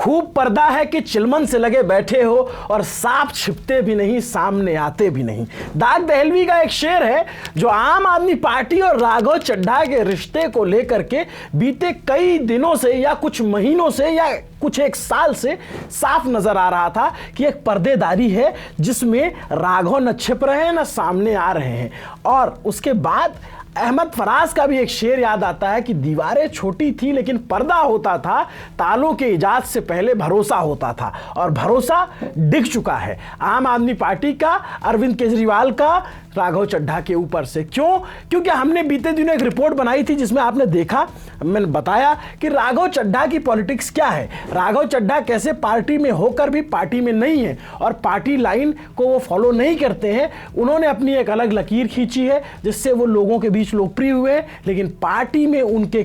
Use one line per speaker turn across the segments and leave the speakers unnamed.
खूब पर्दा है कि चिलमन से लगे बैठे हो और सांप छिपते भी नहीं, सामने आते भी नहीं। दाग दहलवी का एक शेर है जो आम आदमी पार्टी और राघव चड्ढा के रिश्ते को लेकर के बीते कई दिनों से या कुछ महीनों से या कुछ एक साल से साफ नजर आ रहा था कि एक पर्देदारी है जिसमें राघव न छिप रहे हैं न सामने आ रहे हैं। और उसके बाद अहमद फराज का भी एक शेर याद आता है कि दीवारें छोटी थी लेकिन पर्दा होता था, तालों के इजाद से पहले भरोसा होता था और भरोसा डिग चुका है आम आदमी पार्टी का, अरविंद केजरीवाल का, राघव चड्ढा के ऊपर से। क्यों? क्योंकि हमने बीते दिनों एक रिपोर्ट बनाई थी जिसमें आपने देखा, मैंने बताया कि राघव चड्ढा की पॉलिटिक्स क्या है, राघव चड्ढा कैसे पार्टी में होकर भी पार्टी में नहीं है और पार्टी लाइन को वो फॉलो नहीं करते हैं। उन्होंने अपनी एक अलग लकीर खींची है जिससे वो लोगों के बीच लोकप्रिय हुए हैं, लेकिन पार्टी में उनके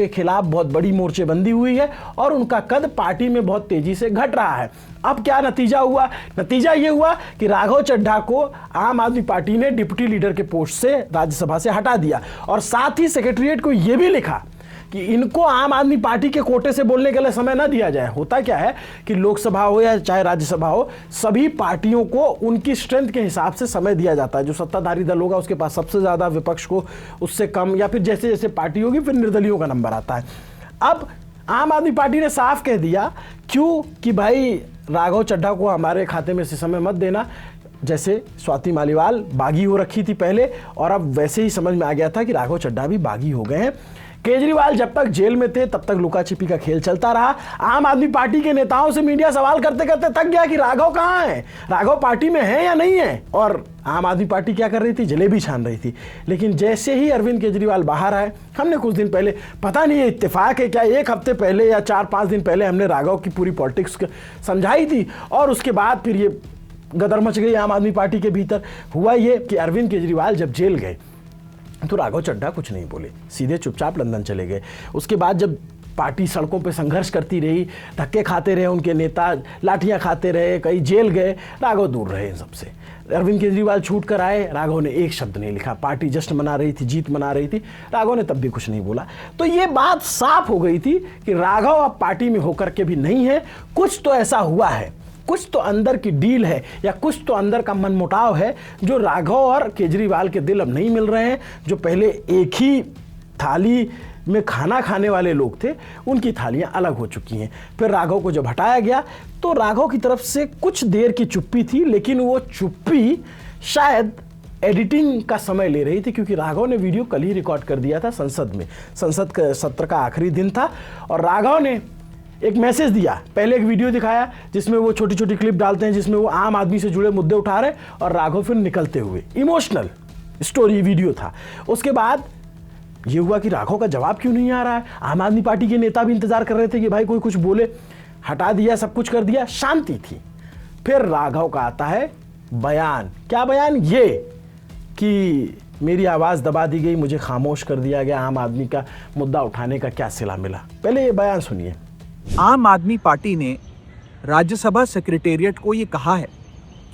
खिलाफ बहुत बड़ी मोर्चेबंदी हुई है और उनका कद पार्टी में बहुत तेजी से घट रहा है। अब क्या नतीजा हुआ? नतीजा यह हुआ कि राघव चड्ढा को आम आदमी पार्टी ने डिप्टी लीडर के पोस्ट से राज्यसभा से हटा दिया और साथ ही सेक्रेटेरिएट को यह भी लिखा कि इनको आम आदमी पार्टी के कोटे से बोलने के लिए समय ना दिया जाए। होता क्या है कि लोकसभा हो या चाहे राज्यसभा हो, सभी पार्टियों को उनकी स्ट्रेंथ के हिसाब से समय दिया जाता है। जो सत्ताधारी दल होगा उसके पास सबसे ज्यादा, विपक्ष को उससे कम, या फिर जैसे जैसे पार्टी होगी फिर निर्दलीयों का नंबर आता है। अब आम आदमी पार्टी ने साफ कह दिया क्यों कि भाई राघव चड्ढा को हमारे खाते में से समय मत देना। जैसे स्वाति मालीवाल बागी हो रखी थी पहले और अब वैसे ही समझ में आ गया था कि राघव चड्ढा भी बागी हो गए हैं। केजरीवाल जब तक जेल में थे तब तक लुका छिपी का खेल चलता रहा। आम आदमी पार्टी के नेताओं से मीडिया सवाल करते करते थक गया कि राघव कहाँ है, राघव पार्टी में है या नहीं है। और आम आदमी पार्टी क्या कर रही थी? जलेबी छान रही थी। लेकिन जैसे ही अरविंद केजरीवाल बाहर आए, हमने कुछ दिन पहले, पता नहीं ये इत्तेफाक है क्या, एक हफ्ते पहले या 4-5 दिन पहले हमने राघव की पूरी पॉलिटिक्स समझाई थी और उसके बाद फिर ये गदर मच गई आम आदमी पार्टी के भीतर। हुआ ये कि अरविंद केजरीवाल जब जेल गए तो राघव चड्ढा कुछ नहीं बोले, सीधे चुपचाप लंदन चले गए। उसके बाद जब पार्टी सड़कों पे संघर्ष करती रही, धक्के खाते रहे उनके नेता, लाठियां खाते रहे, कई जेल गए, राघव दूर रहे इन सबसे। अरविंद केजरीवाल छूट कर आए, राघव ने एक शब्द नहीं लिखा। पार्टी जश्न मना रही थी, जीत मना रही थी, राघव ने तब भी कुछ नहीं बोला। तो ये बात साफ हो गई थी कि राघव अब पार्टी में होकर के भी नहीं है। कुछ तो ऐसा हुआ है, कुछ तो अंदर की डील है या कुछ तो अंदर का मनमुटाव है जो राघव और केजरीवाल के दिल अब नहीं मिल रहे हैं। जो पहले एक ही थाली में खाना खाने वाले लोग थे, उनकी थालियां अलग हो चुकी हैं। फिर राघव को जब हटाया गया तो राघव की तरफ से कुछ देर की चुप्पी थी, लेकिन वो चुप्पी शायद एडिटिंग का समय ले रही थी, क्योंकि राघव ने वीडियो कल ही रिकॉर्ड कर दिया था संसद में। संसद का सत्र का आखिरी दिन था और राघव ने एक मैसेज दिया। पहले एक वीडियो दिखाया जिसमें वो छोटी छोटी क्लिप डालते हैं जिसमें वो आम आदमी से जुड़े मुद्दे उठा रहे और राघव फिर निकलते हुए, इमोशनल स्टोरी वीडियो था। उसके बाद ये हुआ कि राघव का जवाब क्यों नहीं आ रहा है। आम आदमी पार्टी के नेता भी इंतजार कर रहे थे कि भाई कोई कुछ बोले। हटा दिया, सब कुछ कर दिया, शांति थी। फिर राघव का आता है बयान। क्या बयान? ये कि मेरी आवाज दबा दी गई, मुझे खामोश कर दिया गया, आम आदमी का मुद्दा उठाने का क्या सिला मिला। पहले ये बयान सुनिए।
आम आदमी पार्टी ने राज्यसभा सेक्रेटेरिएट को ये कहा है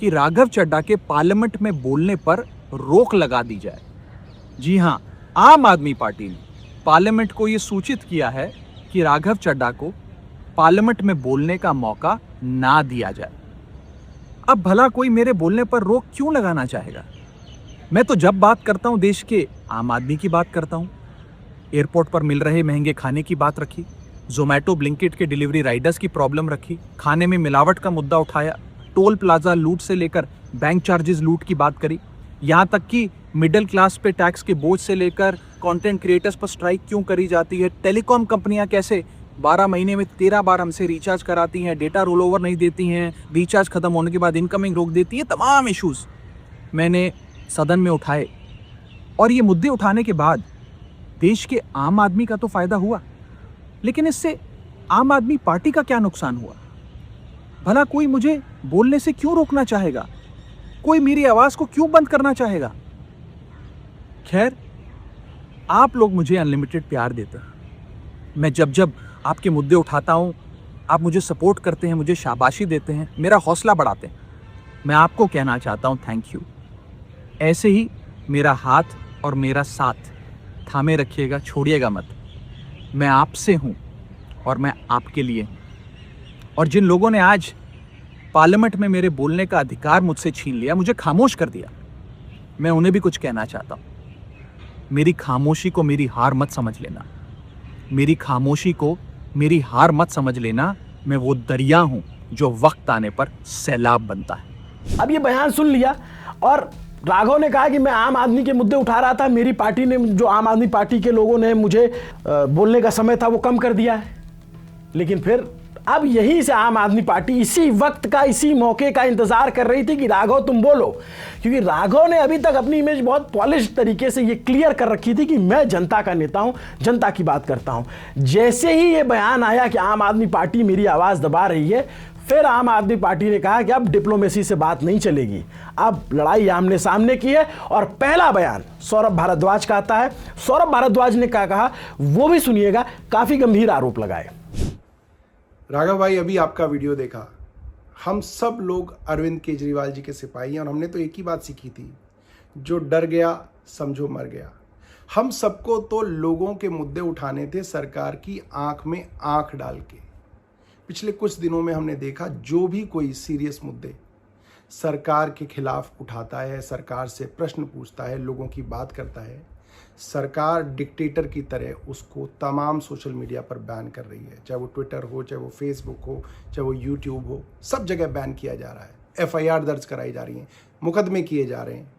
कि राघव चड्ढा के पार्लियामेंट में बोलने पर रोक लगा दी जाए। जी हां, आम आदमी पार्टी ने पार्लियामेंट को ये सूचित किया है कि राघव चड्ढा को पार्लियामेंट में बोलने का मौका ना दिया जाए। अब भला कोई मेरे बोलने पर रोक क्यों लगाना चाहेगा? मैं तो जब बात करता हूं देश के आम आदमी की बात करता हूं। एयरपोर्ट पर मिल रहे महंगे खाने की बात रखी, जोमैटो ब्लिंकिट के डिलीवरी राइडर्स की प्रॉब्लम रखी, खाने में मिलावट का मुद्दा उठाया, टोल प्लाजा लूट से लेकर बैंक चार्जेस लूट की बात करी, यहाँ तक कि मिडिल क्लास पे टैक्स के बोझ से लेकर कंटेंट क्रिएटर्स पर स्ट्राइक क्यों करी जाती है, टेलीकॉम कंपनियां कैसे 12 महीने में 13 बार हमसे रिचार्ज कराती हैं, डेटा रोल ओवर नहीं देती हैं, रिचार्ज खत्म होने के बाद इनकमिंग रोक देती हैं, तमाम इश्यूज मैंने सदन में उठाए। और ये मुद्दे उठाने के बाद देश के आम आदमी का तो फायदा हुआ, लेकिन इससे आम आदमी पार्टी का क्या नुकसान हुआ? भला कोई मुझे बोलने से क्यों रोकना चाहेगा? कोई मेरी आवाज को क्यों बंद करना चाहेगा? खैर, आप लोग मुझे अनलिमिटेड प्यार देते हैं। मैं जब जब आपके मुद्दे उठाता हूं, आप मुझे सपोर्ट करते हैं, मुझे शाबाशी देते हैं, मेरा हौसला बढ़ाते हैं। मैं आपको कहना चाहता हूं थैंक यू। ऐसे ही मेरा हाथ और मेरा साथ थामे रखिएगा, छोड़िएगा मत। मैं आपसे हूं और मैं आपके लिए हूं। और जिन लोगों ने आज पार्लियामेंट में मेरे बोलने का अधिकार मुझसे छीन लिया, मुझे खामोश कर दिया, मैं उन्हें भी कुछ कहना चाहता हूं। मेरी खामोशी को मेरी हार मत समझ लेना, मेरी खामोशी को मेरी हार मत समझ लेना। मैं वो दरिया हूं जो वक्त आने पर सैलाब बनता है।
अब ये बयान सुन लिया और राघव ने कहा कि मैं आम आदमी के मुद्दे उठा रहा था, मेरी पार्टी ने, जो आम आदमी पार्टी के लोगों ने मुझे बोलने का समय था वो कम कर दिया है। लेकिन फिर अब यहीं से आम आदमी पार्टी इसी वक्त का, इसी मौके का इंतजार कर रही थी कि राघव तुम बोलो, क्योंकि राघव ने अभी तक अपनी इमेज बहुत पॉलिश तरीके से ये क्लियर कर रखी थी कि मैं जनता का नेता हूं, जनता की बात करता हूं। जैसे ही ये बयान आया कि आम आदमी पार्टी मेरी आवाज दबा रही है, फिर आम आदमी पार्टी ने कहा कि अब डिप्लोमेसी से बात नहीं चलेगी, अब लड़ाई आमने सामने की है। और पहला बयान सौरभ भारद्वाज का आता है। सौरभ भारद्वाज ने क्या कहा वो भी सुनिएगा, काफी गंभीर आरोप लगाए।
राघव भाई, अभी आपका वीडियो देखा, हम सब लोग अरविंद केजरीवाल जी के सिपाही हैं और हमने तो एक ही बात सीखी थी, जो डर गया समझो मर गया। हम सबको तो लोगों के मुद्दे उठाने थे सरकार की आंख में आंख डाल के। पिछले कुछ दिनों में हमने देखा जो भी कोई सीरियस मुद्दे सरकार के खिलाफ उठाता है, सरकार से प्रश्न पूछता है, लोगों की बात करता है, सरकार डिक्टेटर की तरह उसको तमाम सोशल मीडिया पर बैन कर रही है। चाहे वो ट्विटर हो, चाहे वो फेसबुक हो, चाहे वो यूट्यूब हो, सब जगह बैन किया जा रहा है। FIR दर्ज कराई जा रही हैं, मुकदमे किए जा रहे हैं।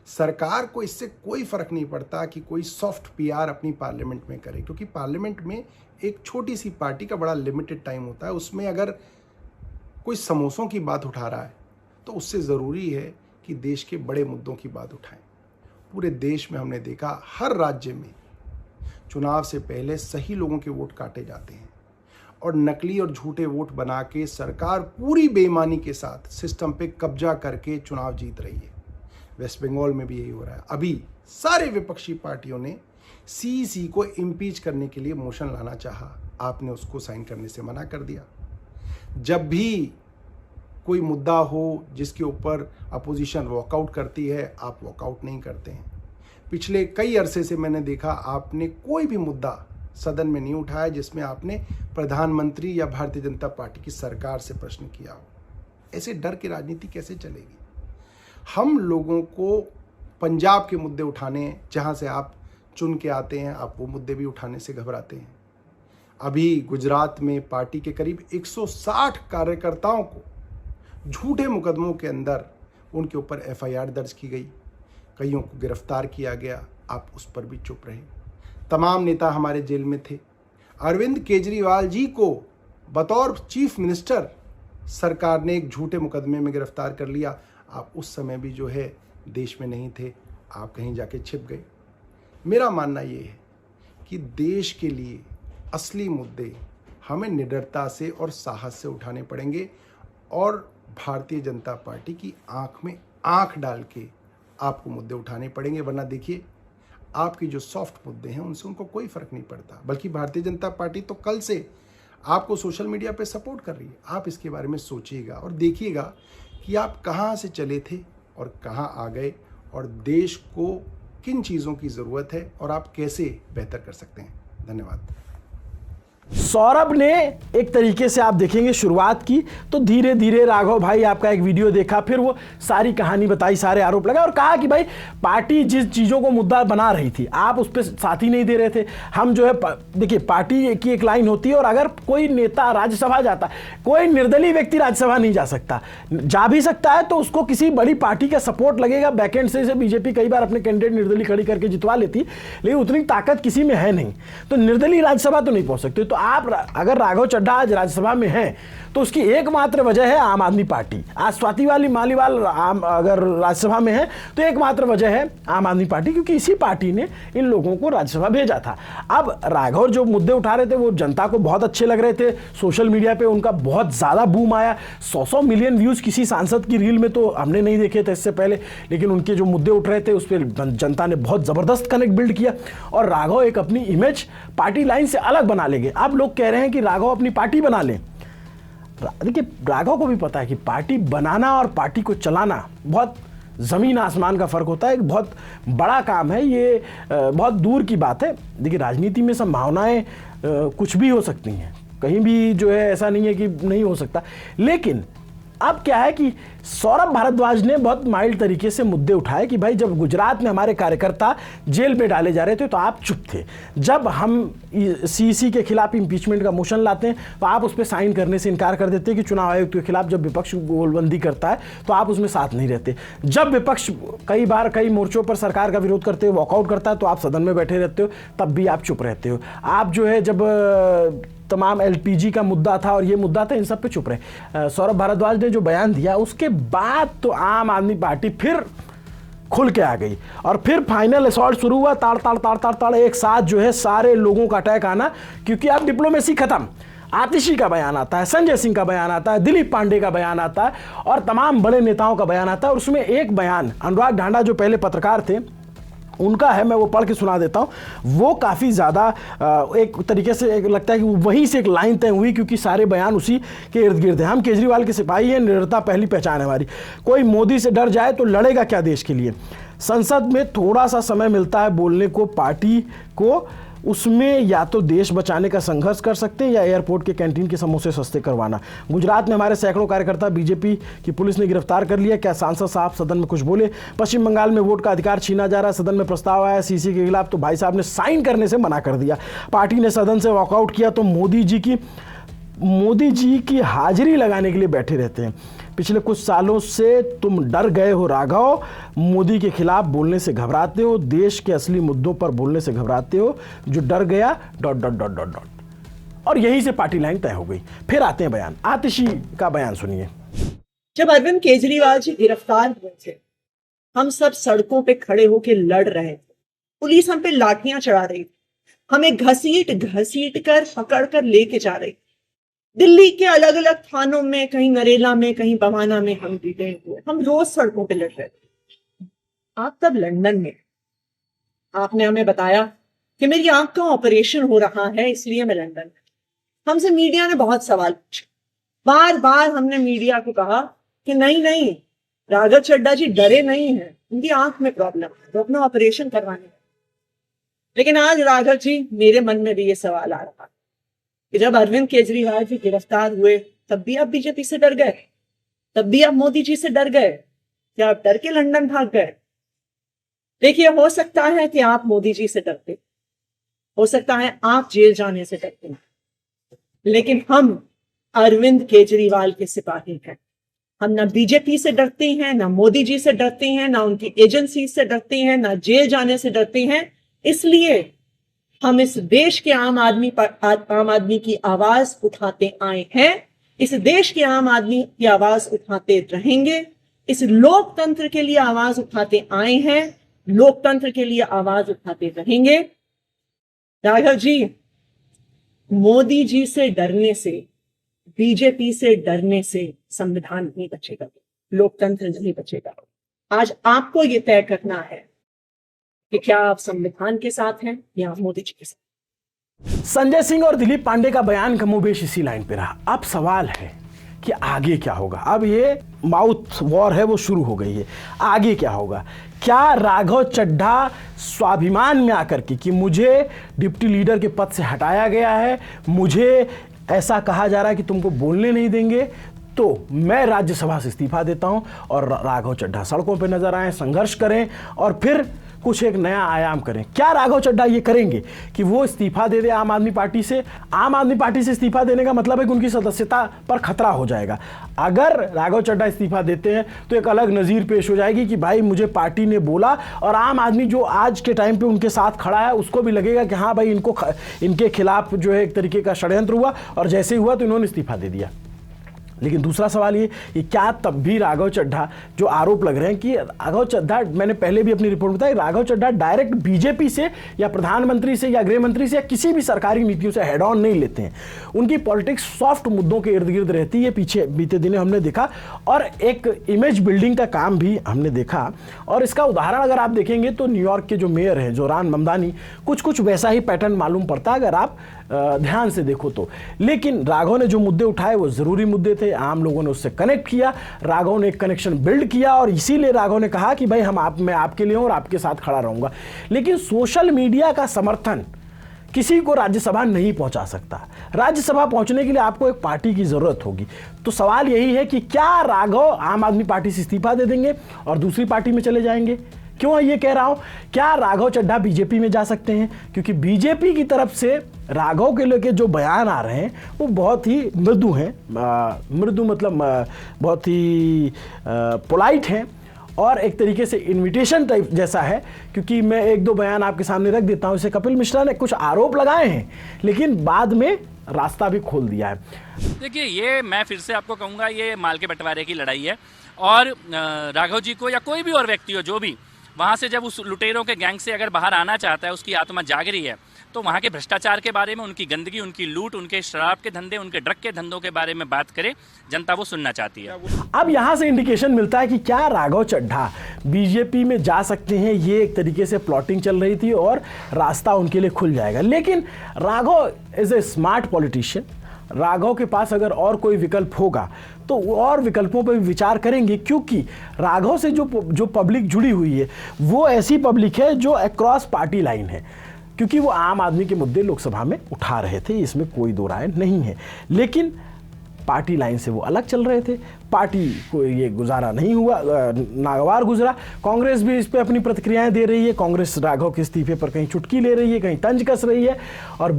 सरकार को इससे कोई फर्क नहीं पड़ता कि कोई सॉफ्ट PR अपनी पार्लियामेंट में करे, क्योंकि पार्लियामेंट में एक छोटी सी पार्टी का बड़ा लिमिटेड टाइम होता है। उसमें अगर कोई समोसों की बात उठा रहा है तो उससे ज़रूरी है कि देश के बड़े मुद्दों की बात उठाएं। पूरे देश में हमने देखा, हर राज्य में चुनाव से पहले सही लोगों के वोट काटे जाते हैं और नकली और झूठे वोट बना के सरकार पूरी बेईमानी के साथ सिस्टम पे कब्जा करके चुनाव जीत रही है। वेस्ट बंगाल में भी यही हो रहा है। अभी सारे विपक्षी पार्टियों ने CEC को इम्पीच करने के लिए मोशन लाना चाहा, आपने उसको साइन करने से मना कर दिया। जब भी कोई मुद्दा हो जिसके ऊपर अपोजिशन वॉकआउट करती है, आप वॉकआउट नहीं करते हैं। पिछले कई अरसे से मैंने देखा, आपने कोई भी मुद्दा सदन में नहीं उठाया जिसमें आपने प्रधानमंत्री या भारतीय जनता पार्टी की सरकार से प्रश्न किया हो। ऐसे डर की राजनीति कैसे चलेगी? हम लोगों को पंजाब के मुद्दे उठाने हैं, जहाँ से आप चुन के आते हैं, आप वो मुद्दे भी उठाने से घबराते हैं। अभी गुजरात में पार्टी के करीब 160 कार्यकर्ताओं को झूठे मुकदमों के अंदर उनके ऊपर FIR दर्ज की गई, कईयों को गिरफ्तार किया गया, आप उस पर भी चुप रहे। तमाम नेता हमारे जेल में थे। अरविंद केजरीवाल जी को बतौर चीफ मिनिस्टर सरकार ने एक झूठे मुकदमे में गिरफ्तार कर लिया। आप उस समय भी जो है देश में नहीं थे, आप कहीं जाके छिप गए। मेरा मानना ये है कि देश के लिए असली मुद्दे हमें निडरता से और साहस से उठाने पड़ेंगे और भारतीय जनता पार्टी की आंख में आंख डाल के आपको मुद्दे उठाने पड़ेंगे। वरना देखिए, आपके जो सॉफ्ट मुद्दे हैं उनसे उनको कोई फर्क नहीं पड़ता। बल्कि भारतीय जनता पार्टी तो कल से आपको सोशल मीडिया पे सपोर्ट कर रही है। आप इसके बारे में सोचिएगा और देखिएगा कि आप कहाँ से चले थे और कहाँ आ गए, और देश को किन चीज़ों की ज़रूरत है और आप कैसे बेहतर कर सकते हैं। धन्यवाद।
सौरभ ने एक तरीके से आप देखेंगे शुरुआत की, तो धीरे धीरे राघव भाई आपका एक वीडियो देखा, फिर वो सारी कहानी बताई, सारे आरोप लगाए और कहा कि भाई पार्टी जिस चीज़ों को मुद्दा बना रही थी आप उस पर साथ ही नहीं दे रहे थे। हम जो है देखिए, पार्टी की एक लाइन होती है और अगर कोई नेता राज्यसभा जाता है, कोई निर्दलीय व्यक्ति राज्यसभा नहीं जा सकता, जा भी सकता है तो उसको किसी बड़ी पार्टी का सपोर्ट लगेगा। बैकएंड से बीजेपी कई बार अपने कैंडिडेट निर्दलीय खड़ी करके जितवा लेती, लेकिन उतनी ताकत किसी में है नहीं, तो निर्दलीय राज्यसभा तो नहीं पहुंच सकते। तो आप अगर राघव चड्ढा आज राज्यसभा में हैं तो उसकी एकमात्र वजह है आम आदमी पार्टी। आज स्वाति मालीवाल अगर राज्यसभा में है तो एकमात्र वजह है आम आदमी पार्टी, क्योंकि इसी पार्टी ने इन लोगों को राज्यसभा भेजा था। अब राघव जो मुद्दे उठा रहे थे वो जनता को बहुत अच्छे लग रहे थे, सोशल मीडिया पे उनका बहुत ज़्यादा बूम आया। 100 मिलियन व्यूज़ किसी सांसद की रील में तो हमने नहीं देखे थे इससे पहले, लेकिन उनके जो मुद्दे उठ रहे थे उस पर जनता ने बहुत ज़बरदस्त कनेक्ट बिल्ड किया और राघव एक अपनी इमेज पार्टी लाइन से अलग बना लेंगे। अब लोग कह रहे हैं कि राघव अपनी पार्टी बना लें। देखिए, राघव को भी पता है कि पार्टी बनाना और पार्टी को चलाना बहुत ज़मीन आसमान का फ़र्क होता है, एक बहुत बड़ा काम है, ये बहुत दूर की बात है। देखिए, राजनीति में संभावनाएं कुछ भी हो सकती हैं, कहीं भी जो है ऐसा नहीं है कि नहीं हो सकता। लेकिन अब क्या है कि सौरभ भारद्वाज ने बहुत माइल्ड तरीके से मुद्दे उठाए कि भाई जब गुजरात में हमारे कार्यकर्ता जेल में डाले जा रहे थे तो आप चुप थे, जब हम सीसी के खिलाफ इंपीचमेंट का मोशन लाते हैं तो आप उस पर साइन करने से इनकार कर देते हैं कि चुनाव आयोग के खिलाफ जब विपक्ष गोलबंदी करता है तो आप उसमें साथ नहीं रहते, जब विपक्ष कई बार कई मोर्चों पर सरकार का विरोध करते हुए वॉकआउट करता है तो आप सदन में बैठे रहते हो, तब भी आप चुप रहते हो। आप जो है जब तमाम एलपीजी का मुद्दा था और ये मुद्दा था, इन सब पे चुप रहे। सौरभ भारद्वाज ने जो बयान दिया उसके बाद तो आम आदमी पार्टी फिर खुल के आ गई और फिर फाइनल असॉल्ट शुरू हुआ, ताड़ ताड़ ताड़ ताड़ ताड़ एक साथ जो है सारे लोगों का अटैक आना, क्योंकि अब डिप्लोमेसी खत्म। आतिशी का बयान आता है, संजय सिंह का बयान आता है, दिलीप पांडे का बयान आता है और तमाम बड़े नेताओं का बयान आता है। और उसमें एक बयान अनुराग ढांडा जो पहले पत्रकार थे उनका है, मैं वो पढ़ के सुना देता हूँ। वो काफ़ी ज़्यादा एक तरीके से एक लगता है कि वहीं से एक लाइन तय हुई, क्योंकि सारे बयान उसी के इर्द गिर्द हैं। हम केजरीवाल के सिपाही हैं, निडरता पहली पहचान है हमारी। कोई मोदी से डर जाए तो लड़ेगा क्या देश के लिए। संसद में थोड़ा सा समय मिलता है बोलने को पार्टी को, उसमें या तो देश बचाने का संघर्ष कर सकते हैं या एयरपोर्ट के कैंटीन के समोसे सस्ते करवाना। गुजरात में हमारे सैकड़ों कार्यकर्ता बीजेपी की पुलिस ने गिरफ्तार कर लिया, क्या सांसद साहब सदन में कुछ बोले। पश्चिम बंगाल में वोट का अधिकार छीना जा रहा है, सदन में प्रस्ताव आया सीसी के खिलाफ तो भाई साहब ने साइन करने से मना कर दिया। पार्टी ने सदन से वॉकआउट किया तो मोदी जी की हाजिरी लगाने के लिए बैठे रहते हैं। पिछले कुछ सालों से तुम डर गए हो राघव, मोदी के खिलाफ बोलने से घबराते हो, देश के असली मुद्दों पर बोलने से घबराते हो, जो डर गया ... और यहीं से पार्टी लाइन तय हो गई। फिर आते हैं बयान, आतिशी का बयान सुनिए।
जब अरविंद केजरीवाल जी गिरफ्तार हुए थे, हम सब सड़कों पे खड़े होकर लड़ रहे थे, पुलिस हम पे लाठियां चढ़ा रही थी, हमें घसीट कर पकड़ कर लेके जा रही। दिल्ली के अलग अलग थानों में, कहीं नरेला में, कहीं बवाना में हम डिटेन हुए। हम रोज सड़कों पे लड़ रहे थे। आप तब लंदन में, आपने हमें बताया कि मेरी आंख का ऑपरेशन हो रहा है इसलिए मैं लंदन में। हमसे मीडिया ने बहुत सवाल पूछे, बार बार हमने मीडिया को कहा कि नहीं, राघव चड्ढा जी डरे नहीं हैं, उनकी आंख में प्रॉब्लम है, वो अपना ऑपरेशन करवाने। लेकिन आज राघव जी, मेरे मन में भी ये सवाल आ रहा कि जब अरविंद केजरीवाल जी गिरफ्तार हुए तब भी आप बीजेपी से डर गए, तब भी आप मोदी जी से डर गए, क्या आप डर के लंदन भाग गए? देखिए, हो सकता है कि आप मोदी जी से डरते, हो सकता है आप जेल जाने से डरते, लेकिन हम अरविंद केजरीवाल के सिपाही हैं। हम ना बीजेपी से डरते हैं, ना मोदी जी से डरते हैं, ना उनकी एजेंसी से डरते हैं, ना जेल जाने से डरते हैं। इसलिए हम इस देश के आम आदमी की आवाज उठाते आए हैं, इस देश के आम आदमी की आवाज उठाते रहेंगे, इस लोकतंत्र के लिए आवाज उठाते आए हैं, लोकतंत्र के लिए आवाज उठाते रहेंगे। राघव जी, मोदी जी से डरने से, बीजेपी से डरने से संविधान नहीं बचेगा, लोकतंत्र नहीं बचेगा। आज आपको यह तय करना है कि क्या आप संविधान के साथ हैं या मोदी जी के साथ।
संजय सिंह और दिलीप पांडे का बयान कमोबेश इसी लाइन पे रहा। अब सवाल है कि आगे क्या होगा। अब ये माउथ वॉर है वो शुरू हो गई है, आगे क्या होगा। क्या राघव चड्ढा स्वाभिमान में आकर के कि मुझे डिप्टी लीडर के पद से हटाया गया है, मुझे ऐसा कहा जा रहा है कि तुमको बोलने नहीं देंगे, तो मैं राज्यसभा से इस्तीफा देता हूं, और राघव चड्ढा सड़कों पर नजर आए, संघर्ष करें और फिर कुछ एक नया आयाम करें। क्या राघव चड्ढा ये करेंगे कि वो इस्तीफा दे दे आम आदमी पार्टी से? आम आदमी पार्टी से इस्तीफा देने का मतलब है कि उनकी सदस्यता पर खतरा हो जाएगा। अगर राघव चड्ढा इस्तीफा देते हैं तो एक अलग नज़ीर पेश हो जाएगी कि भाई मुझे पार्टी ने बोला, और आम आदमी जो आज के टाइम पे उनके साथ खड़ा है उसको भी लगेगा कि हाँ भाई इनके खिलाफ जो है एक तरीके का षड्यंत्र हुआ, और जैसे ही हुआ तो इन्होंने इस्तीफा दे दिया। लेकिन दूसरा सवाल ये कि क्या तब भी राघव चड्ढा, जो आरोप लग रहे हैं कि राघव चड्ढा, मैंने पहले भी अपनी रिपोर्ट बताई, राघव चड्ढा डायरेक्ट बीजेपी से या प्रधानमंत्री से या गृह मंत्री से या किसी भी सरकारी नीतियों से हेड ऑन नहीं लेते हैं। उनकी पॉलिटिक्स सॉफ्ट मुद्दों के इर्द गिर्द रहती है, पीछे बीते दिनों हमने देखा, और एक इमेज बिल्डिंग का काम भी हमने देखा। और इसका उदाहरण अगर आप देखेंगे तो न्यूयॉर्क के जो मेयर हैं जोरान ममदानी, कुछ वैसा ही पैटर्न मालूम पड़ता है अगर आप ध्यान से देखो तो। लेकिन राघव ने जो मुद्दे उठाए वो जरूरी मुद्दे थे, आम लोगों ने उससे कनेक्ट किया, राघव ने एक कनेक्शन बिल्ड किया, और इसीलिए राघव ने कहा कि भाई मैं आपके लिए हूं और आपके साथ खड़ा रहूंगा। लेकिन सोशल मीडिया का समर्थन किसी को राज्यसभा नहीं पहुंचा सकता। राज्यसभा पहुंचने के लिए आपको एक पार्टी की जरूरत होगी। तो सवाल यही है कि क्या राघव आम आदमी पार्टी से इस्तीफा दे देंगे और दूसरी पार्टी में चले जाएंगे? क्यों ये कह रहा हूं? क्या राघव चड्ढा बीजेपी में जा सकते हैं? क्योंकि बीजेपी की तरफ से राघव के लेके जो बयान आ रहे हैं वो बहुत ही मृदु हैं, मृदु मतलब बहुत ही पोलाइट हैं और एक तरीके से इनविटेशन टाइप जैसा है। क्योंकि मैं एक दो बयान आपके सामने रख देता हूं। इसे कपिल मिश्रा ने कुछ आरोप लगाए हैं लेकिन बाद में रास्ता भी खोल दिया है।
देखिए, ये मैं फिर से आपको कहूँगा, ये माल के बंटवारे की लड़ाई है और राघव जी को या कोई भी और व्यक्ति हो जो भी वहाँ से जब उस लुटेरों के गैंग से अगर बाहर आना चाहता है, उसकी आत्मा जाग रही है, तो वहाँ के भ्रष्टाचार के बारे में, उनकी गंदगी, उनकी लूट, उनके शराब के धंधे, उनके ड्रग के धंधों के बारे में बात करे, जनता वो सुनना चाहती है।
अब यहाँ से इंडिकेशन मिलता है कि क्या राघव चड्ढा बीजेपी में जा सकते हैं। ये एक तरीके से प्लॉटिंग चल रही थी और रास्ता उनके लिए खुल जाएगा। लेकिन Raghav is a smart politician. Raghav के पास अगर और कोई विकल्प होगा तो और विकल्पों पर भी विचार करेंगे, क्योंकि राघव से जो पब्लिक जुड़ी हुई है वो ऐसी पब्लिक है जो अक्रॉस पार्टी लाइन है। क्योंकि वो आम आदमी के मुद्दे लोकसभा में उठा रहे थे, इसमें कोई दो राय नहीं है। लेकिन पार्टी लाइन से वो अलग चल रहे थे, पार्टी को ये गुजारा नहीं हुआ, नागवार गुजरा। कांग्रेस भी इस पर अपनी प्रतिक्रियाएं दे रही है। कांग्रेस राघव के इस्तीफे पर कहीं चुटकी ले रही है, कहीं तंज कस रही है। और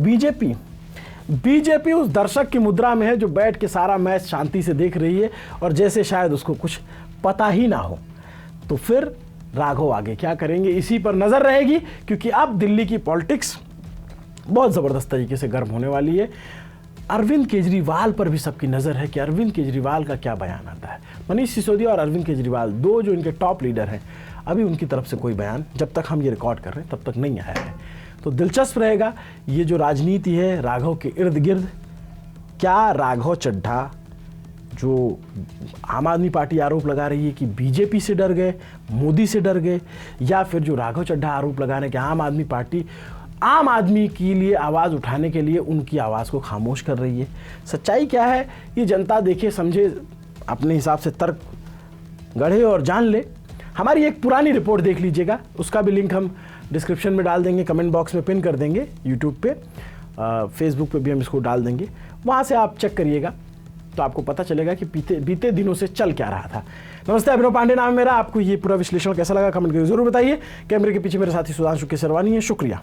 बीजेपी उस दर्शक की मुद्रा में है जो बैठ के सारा मैच शांति से देख रही है और जैसे शायद उसको कुछ पता ही ना हो। तो फिर राघव आगे क्या करेंगे, इसी पर नजर रहेगी। क्योंकि अब दिल्ली की पॉलिटिक्स बहुत जबरदस्त तरीके से गर्म होने वाली है। अरविंद केजरीवाल पर भी सबकी नजर है कि अरविंद केजरीवाल का क्या बयान आता है। मनीष सिसोदिया और अरविंद केजरीवाल, दो जो इनके टॉप लीडर हैं, अभी उनकी तरफ से कोई बयान जब तक हम ये रिकॉर्ड कर रहे हैं तब तक नहीं आया है। तो दिलचस्प रहेगा ये जो राजनीति है राघव के इर्द गिर्द। क्या राघव चड्ढा, जो आम आदमी पार्टी आरोप लगा रही है कि बीजेपी से डर गए, मोदी से डर गए, या फिर जो राघव चड्ढा आरोप लगा रहे हैं कि आम आदमी पार्टी आम आदमी के लिए आवाज़ उठाने के लिए उनकी आवाज़ को खामोश कर रही है। सच्चाई क्या है ये जनता देखे, समझे, अपने हिसाब से तर्क गढ़े और जान ले। हमारी एक पुरानी रिपोर्ट देख लीजिएगा, उसका भी लिंक हम डिस्क्रिप्शन में डाल देंगे, कमेंट बॉक्स में पिन कर देंगे, यूट्यूब पे, फेसबुक पे भी हम इसको डाल देंगे। वहाँ से आप चेक करिएगा तो आपको पता चलेगा कि बीते दिनों से चल क्या रहा था। नमस्ते, अभिनव पांडे नाम है मेरा। आपको ये पूरा विश्लेषण कैसा लगा कमेंट करके जरूर बताइए। कैमरे के पीछे मेरे साथी सुधांशु केसरवानी है। शुक्रिया।